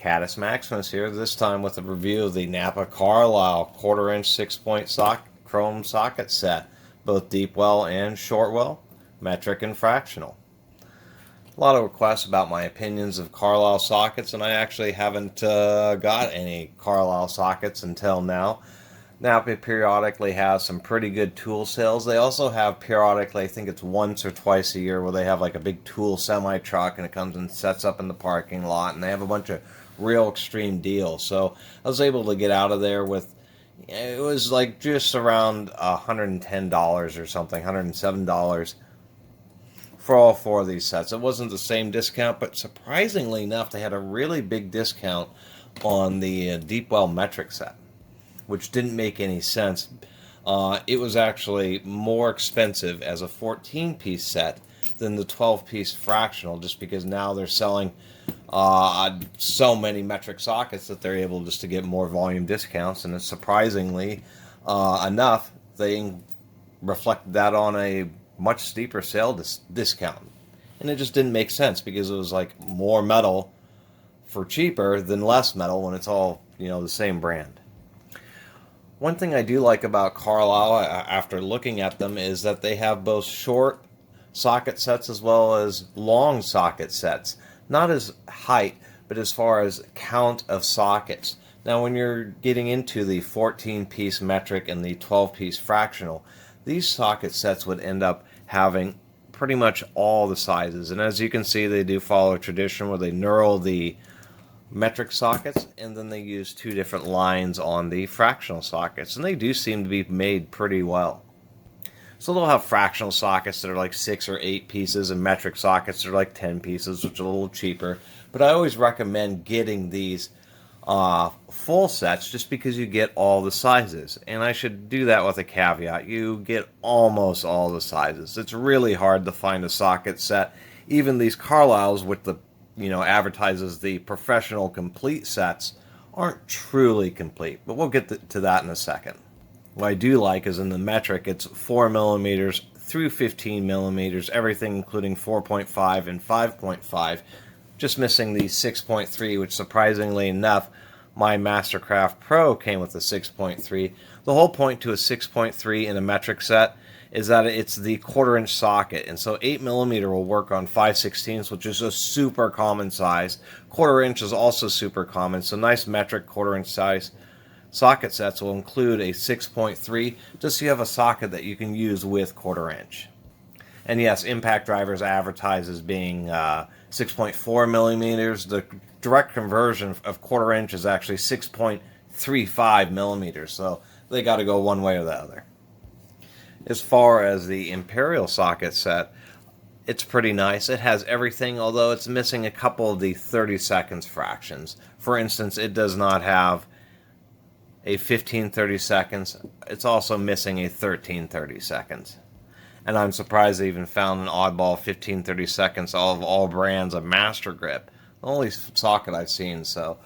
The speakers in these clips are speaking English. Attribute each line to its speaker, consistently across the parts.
Speaker 1: Caddis Maximus here, this time with a review of the Napa Carlisle 1/4 inch 6-point chrome socket set, both deep well and short well, metric and fractional. A lot of requests about my opinions of Carlisle sockets, and I actually haven't got any Carlisle sockets until now. Napa periodically has some pretty good tool sales. They also have periodically, I think it's once or twice a year, where they have like a big tool semi-truck and it comes and sets up in the parking lot, and they have a bunch of real extreme deals. So I was able to get out of there with, it was like just around $110 or something, $107 for all four of these sets. It wasn't the same discount, but surprisingly enough, they had a really big discount on the deep well metric set, which didn't make any sense. It was actually more expensive as a 14-piece set than the 12-piece fractional, just because now they're selling so many metric sockets that they're able just to get more volume discounts, and it's surprisingly enough, they reflected that on a much steeper sale discount. And it just didn't make sense, because it was like more metal for cheaper than less metal when it's all, the same brand. One thing I do like about Carlisle, after looking at them, is that they have both short socket sets as well as long socket sets. Not as height, but as far as count of sockets. Now, when you're getting into the 14-piece metric and the 12-piece fractional, these socket sets would end up having pretty much all the sizes. And as you can see, they do follow a tradition where they knurl the metric sockets, and then they use two different lines on the fractional sockets, and they do seem to be made pretty well. So they'll have fractional sockets that are like 6 or 8 pieces, and metric sockets that are like 10 pieces, which are a little cheaper. But I always recommend getting these full sets, just because you get all the sizes. And I should do that with a caveat: you get almost all the sizes. It's really hard to find a socket set. Even these Carlisles with the advertises the professional complete sets aren't truly complete, but we'll get to that in a second. What I do like is in the metric, it's 4 millimeters through 15 millimeters, everything including 4.5 and 5.5, just missing the 6.3, which surprisingly enough, my Mastercraft Pro came with a 6.3. The whole point to a 6.3 in a metric set is that it's the 1/4 inch socket, and so 8 millimeter will work on 5/16, which is a super common size. 1/4 inch is also super common, so nice metric 1/4 inch size socket sets will include a 6.3, just so you have a socket that you can use with 1/4 inch. And yes, Impact Drivers advertise as being 6.4 millimeters. The direct conversion of 1/4 inch is actually 6.35 millimeters, so they got to go one way or the other. As far as the Imperial socket set, it's pretty nice. It has everything, although it's missing a couple of the 30 seconds fractions. For instance, it does not have a 15/30 seconds. It's also missing a 13/30 seconds. And I'm surprised they even found an oddball 15/30 seconds of all brands of Master Grip. The only socket I've seen, so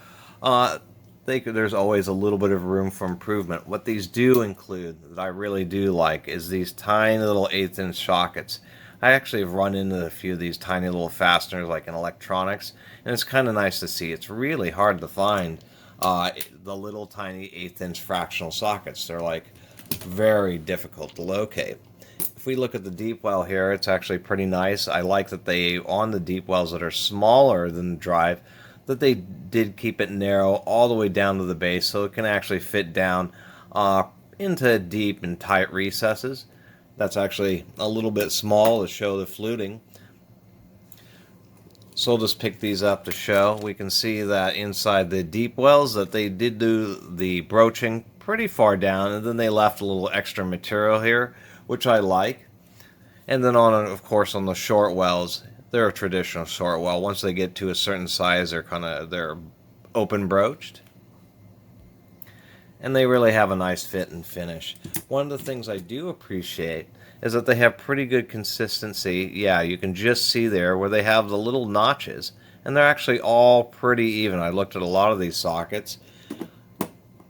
Speaker 1: there's always a little bit of room for improvement. What these do include, that I really do like, is these tiny little 1/8 inch sockets. I actually have run into a few of these tiny little fasteners like in electronics, and it's kind of nice to see. It's really hard to find the little tiny 1/8 inch fractional sockets. They're like very difficult to locate. If we look at the deep well here, it's actually pretty nice. I like that they, on the deep wells that are smaller than the drive, that they did keep it narrow all the way down to the base, so it can actually fit down into deep and tight recesses. That's actually a little bit small to show the fluting. So we'll just pick these up to show. We can see that inside the deep wells that they did do the broaching pretty far down, and then they left a little extra material here, which I like. And then of course on the short wells, they're a traditional short well. Once they get to a certain size, they're open broached, and they really have a nice fit and finish. One of the things I do appreciate is that they have pretty good consistency. Yeah, you can just see there where they have the little notches, and they're actually all pretty even. I looked at a lot of these sockets.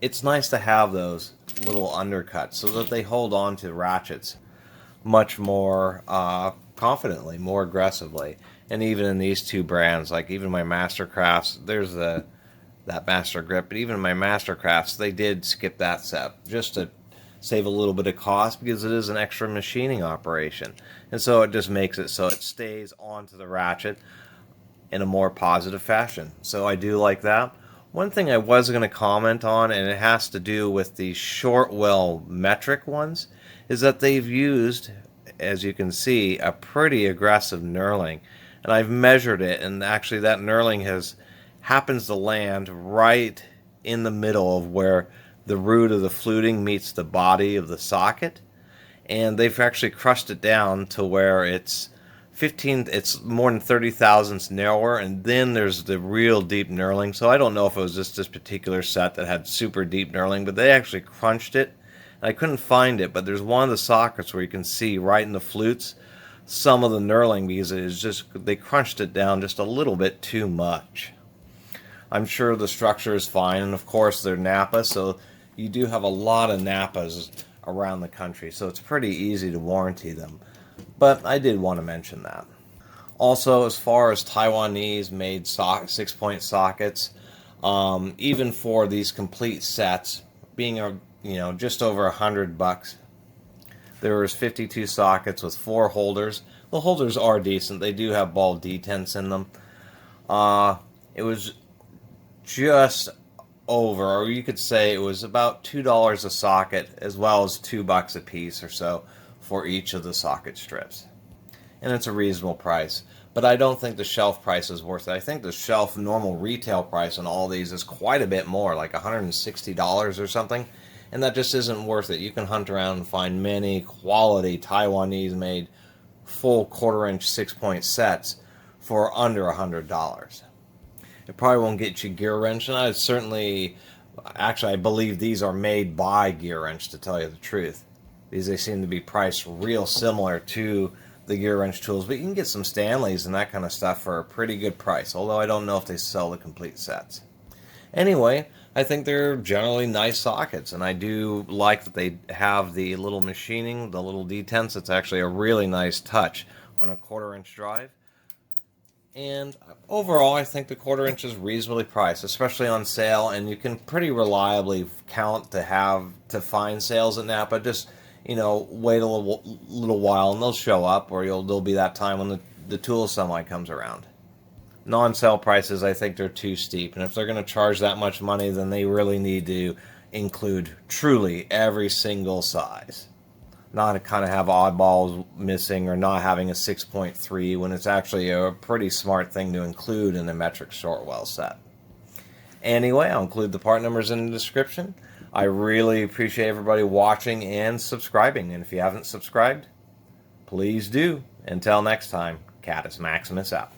Speaker 1: It's nice to have those little undercuts so that they hold on to ratchets much more confidently, more aggressively. And even in these two brands, like even my Mastercrafts, there's a that master grip. But even in my master crafts, they did skip that step just to save a little bit of cost, because it is an extra machining operation. And so it just makes it so it stays onto the ratchet in a more positive fashion. So I do like that. One thing I was going to comment on, and it has to do with the short well metric ones, is that they've used, as you can see, a pretty aggressive knurling. And I've measured it, and actually that knurling happens to land right in the middle of where the root of the fluting meets the body of the socket. And they've actually crushed it down to where it's more than 30 thousandths narrower, and then there's the real deep knurling. So I don't know if it was just this particular set that had super deep knurling, but they actually crunched it. And I couldn't find it, but there's one of the sockets where you can see right in the flutes some of the knurling, because it is just, they crunched it down just a little bit too much. I'm sure the structure is fine, and of course they're Napa, so you do have a lot of Napas around the country, so it's pretty easy to warranty them. But I did want to mention that. Also, as far as Taiwanese made 6-point sockets, even for these complete sets, being just over $100, there was 52 sockets with 4 holders. The holders are decent. They do have ball detents in them. It was just over, or you could say it was about $2 a socket, as well as $2 a piece or so for each of the socket strips. And it's a reasonable price, but I don't think the shelf price is worth it. I think the shelf normal retail price on all these is quite a bit more, like $160 or something, and that just isn't worth it. You can hunt around and find many quality Taiwanese made full 1/4-inch 6-point sets for under $100. It probably won't get you Gear Wrench, and I believe these are made by Gear Wrench, to tell you the truth. They seem to be priced real similar to the Gear Wrench tools, but you can get some Stanleys and that kind of stuff for a pretty good price, although I don't know if they sell the complete sets. Anyway, I think they're generally nice sockets, and I do like that they have the little machining, the little detents. It's actually a really nice touch on a 1/4-inch drive. And overall, I think the 1/4-inch is reasonably priced, especially on sale, and you can pretty reliably count to find sales at Napa. Just, wait a little while and they'll show up, or there'll be that time when the tool semi comes around. Non-sale prices, I think they're too steep, and if they're going to charge that much money, then they really need to include truly every single size. Not to kind of have oddballs missing, or not having a 6.3 when it's actually a pretty smart thing to include in a metric short well set. Anyway, I'll include the part numbers in the description. I really appreciate everybody watching and subscribing, and if you haven't subscribed, please do. Until next time, Catus Maximus out.